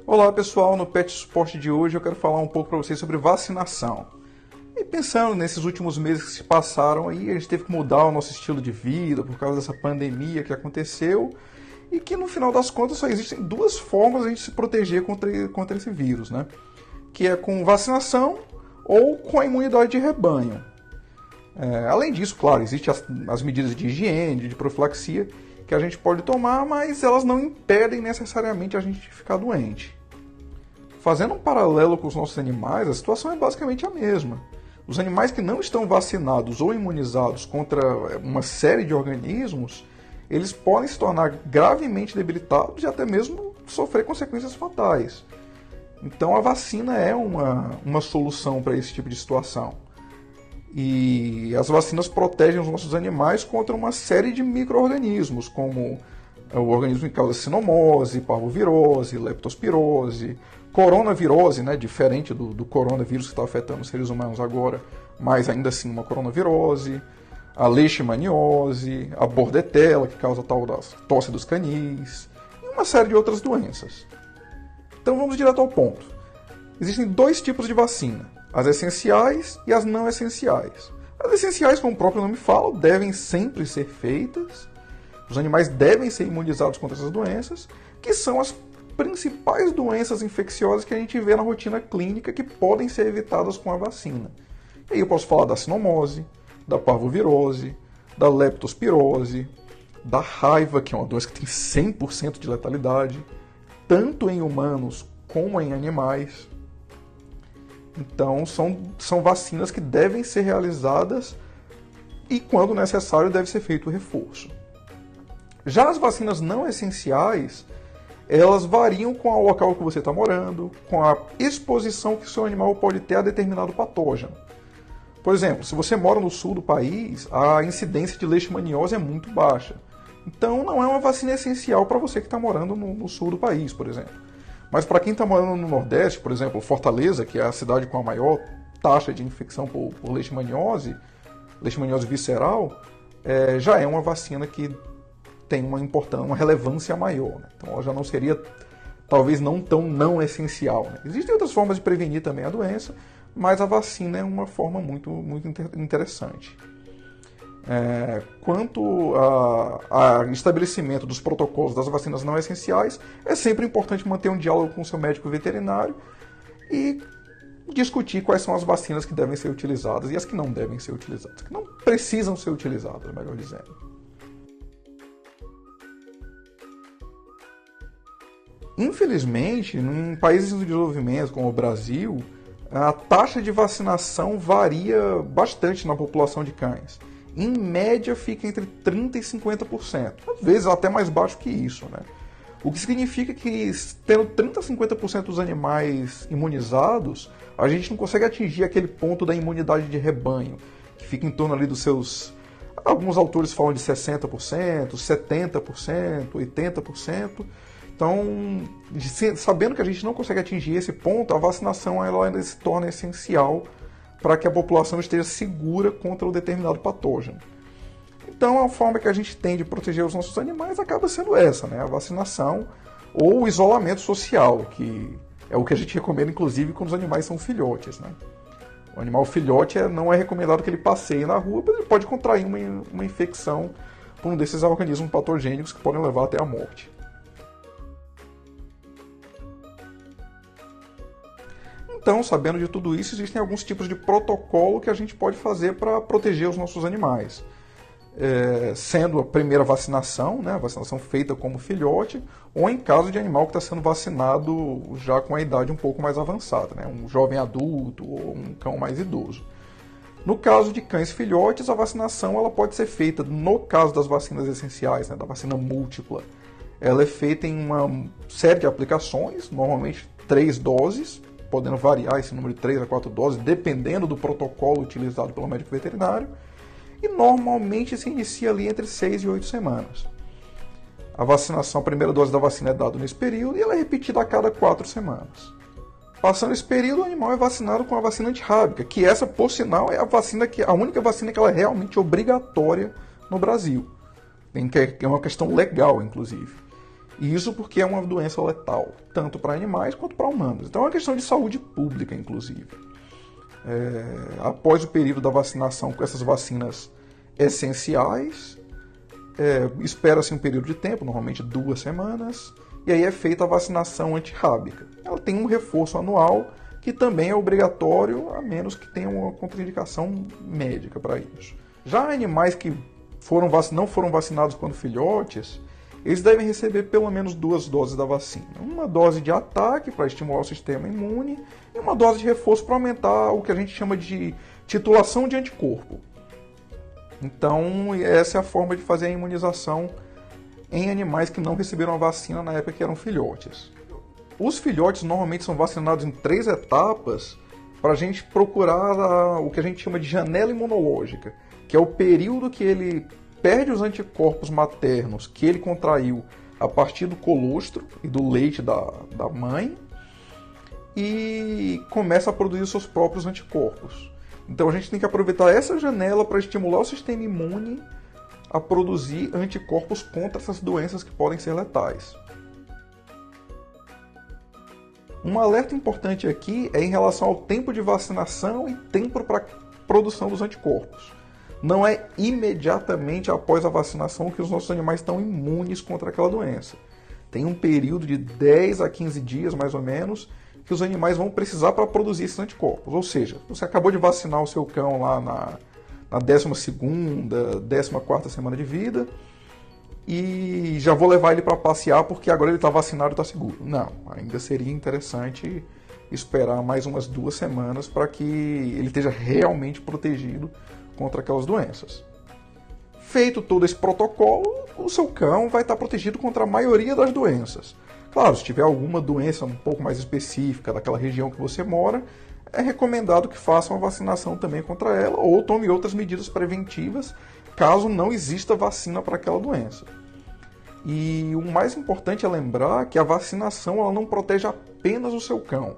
Olá pessoal, no Pet Support de hoje eu quero falar um pouco para vocês sobre vacinação. E pensando nesses últimos meses que se passaram aí, a gente teve que mudar o nosso estilo de vida por causa dessa pandemia que aconteceu e que no final das contas só existem duas formas de a gente se proteger contra esse vírus, né? Que é com vacinação ou com a imunidade de rebanho. Além disso, claro, existem as medidas de higiene, de profilaxia que a gente pode tomar, mas elas não impedem necessariamente a gente de ficar doente. Fazendo um paralelo com os nossos animais, a situação é basicamente a mesma. Os animais que não estão vacinados ou imunizados contra uma série de organismos, eles podem se tornar gravemente debilitados e até mesmo sofrer consequências fatais. Então a vacina é uma solução para esse tipo de situação. E as vacinas protegem os nossos animais contra uma série de micro-organismos, como o organismo que causa sinomose, parvovirose, leptospirose, coronavirose, né, diferente do coronavírus que está afetando os seres humanos agora, mas ainda assim uma coronavirose, a leishmaniose, a bordetela, que causa a tal da tosse dos canis, e uma série de outras doenças. Então vamos direto ao ponto. Existem dois tipos de vacina. As essenciais e as não essenciais. As essenciais, como o próprio nome fala, devem sempre ser feitas. Os animais devem ser imunizados contra essas doenças, que são as principais doenças infecciosas que a gente vê na rotina clínica que podem ser evitadas com a vacina. E aí eu posso falar da sinomose, da parvovirose, da leptospirose, da raiva, que é uma doença que tem 100% de letalidade, tanto em humanos como em animais. Então, são vacinas que devem ser realizadas e, quando necessário, deve ser feito o reforço. Já as vacinas não essenciais, elas variam com o local que você está morando, com a exposição que o seu animal pode ter a determinado patógeno. Por exemplo, se você mora no sul do país, a incidência de leishmaniose é muito baixa. Então, não é uma vacina essencial para você que está morando no sul do país, por exemplo. Mas para quem está morando no Nordeste, por exemplo, Fortaleza, que é a cidade com a maior taxa de infecção por leishmaniose visceral, já é uma vacina que tem uma importância, uma relevância maior. Né? Então ela já não seria, talvez não tão não essencial. Né? Existem outras formas de prevenir também a doença, mas a vacina é uma forma muito, muito interessante. Quanto ao estabelecimento dos protocolos das vacinas não essenciais, é sempre importante manter um diálogo com o seu médico veterinário e discutir quais são as vacinas que devem ser utilizadas e as que não devem ser utilizadas, que não precisam ser utilizadas, melhor dizendo. Infelizmente, em países em desenvolvimento como o Brasil, a taxa de vacinação varia bastante na população de cães. Em média, fica entre 30% e 50%. Às vezes até mais baixo que isso, né? O que significa que, tendo 30% a 50% dos animais imunizados, a gente não consegue atingir aquele ponto da imunidade de rebanho, que fica em torno ali dos seus... Alguns autores falam de 60%, 70%, 80%. Então, sabendo que a gente não consegue atingir esse ponto, a vacinação ela ainda se torna essencial para que a população esteja segura contra um determinado patógeno. Então, a forma que a gente tem de proteger os nossos animais acaba sendo essa, né? A vacinação ou o isolamento social, que é o que a gente recomenda, inclusive, quando os animais são filhotes, né? O animal filhote não é recomendado que ele passeie na rua, porque ele pode contrair uma infecção por um desses organismos patogênicos que podem levar até a morte. Então, sabendo de tudo isso, existem alguns tipos de protocolo que a gente pode fazer para proteger os nossos animais. Sendo a primeira vacinação, né, a vacinação feita como filhote, ou em caso de animal que está sendo vacinado já com a idade um pouco mais avançada, né, um jovem adulto ou um cão mais idoso. No caso de cães filhotes, a vacinação ela pode ser feita, no caso das vacinas essenciais, né, da vacina múltipla, ela é feita em uma série de aplicações, normalmente 3 doses, podendo variar esse número de 3 a 4 doses, dependendo do protocolo utilizado pelo médico veterinário, e normalmente se inicia ali entre 6 e 8 semanas. A vacinação, a primeira dose da vacina é dada nesse período e ela é repetida a cada 4 semanas. Passando esse período, o animal é vacinado com a vacina antirrábica, que essa, por sinal, é a única vacina que ela é realmente obrigatória no Brasil. É uma questão legal, inclusive. E isso porque é uma doença letal, tanto para animais quanto para humanos. Então é uma questão de saúde pública, inclusive. Após o período da vacinação com essas vacinas essenciais, espera-se um período de tempo, normalmente 2 semanas, e aí é feita a vacinação antirrábica. Ela tem um reforço anual, que também é obrigatório, a menos que tenha uma contraindicação médica para isso. Já animais que não foram vacinados quando filhotes, eles devem receber pelo menos 2 doses da vacina. Uma dose de ataque para estimular o sistema imune e uma dose de reforço para aumentar o que a gente chama de titulação de anticorpo. Então, essa é a forma de fazer a imunização em animais que não receberam a vacina na época que eram filhotes. Os filhotes normalmente são vacinados em 3 etapas para a gente procurar o que a gente chama de janela imunológica, que é o período que ele perde os anticorpos maternos que ele contraiu a partir do colostro e do leite da mãe e começa a produzir os seus próprios anticorpos. Então a gente tem que aproveitar essa janela para estimular o sistema imune a produzir anticorpos contra essas doenças que podem ser letais. Um alerta importante aqui é em relação ao tempo de vacinação e tempo para produção dos anticorpos. Não é imediatamente após a vacinação que os nossos animais estão imunes contra aquela doença. Tem um período de 10 a 15 dias, mais ou menos, que os animais vão precisar para produzir esses anticorpos. Ou seja, você acabou de vacinar o seu cão lá na 12ª, 14ª semana de vida e já vou levar ele para passear porque agora ele está vacinado e está seguro. Não, ainda seria interessante esperar mais umas 2 semanas para que ele esteja realmente protegido contra aquelas doenças. Feito todo esse protocolo, o seu cão vai estar protegido contra a maioria das doenças. Claro, se tiver alguma doença um pouco mais específica daquela região que você mora, é recomendado que faça uma vacinação também contra ela ou tome outras medidas preventivas caso não exista vacina para aquela doença. E o mais importante é lembrar que a vacinação ela não protege apenas o seu cão.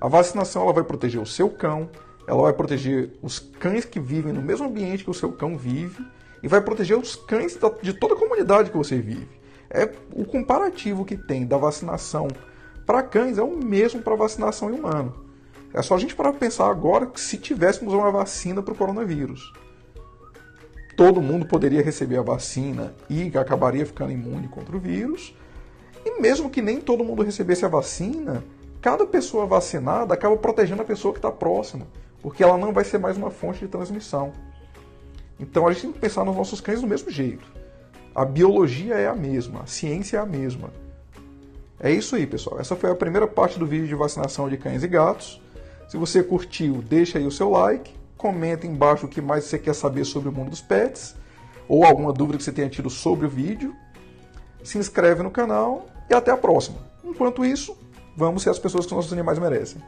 A vacinação ela vai proteger o seu cão, ela vai proteger os cães que vivem no mesmo ambiente que o seu cão vive e vai proteger os cães de toda a comunidade que você vive. O comparativo que tem da vacinação para cães é o mesmo para a vacinação em humano. É só a gente parar para pensar agora que se tivéssemos uma vacina para o coronavírus, todo mundo poderia receber a vacina e acabaria ficando imune contra o vírus. E mesmo que nem todo mundo recebesse a vacina, cada pessoa vacinada acaba protegendo a pessoa que está próxima, porque ela não vai ser mais uma fonte de transmissão. Então a gente tem que pensar nos nossos cães do mesmo jeito. A biologia é a mesma, a ciência é a mesma. É isso aí, pessoal. Essa foi a primeira parte do vídeo de vacinação de cães e gatos. Se você curtiu, deixa aí o seu like, comenta embaixo o que mais você quer saber sobre o mundo dos pets, ou alguma dúvida que você tenha tido sobre o vídeo. Se inscreve no canal e até a próxima. Enquanto isso, vamos ser as pessoas que nossos animais merecem.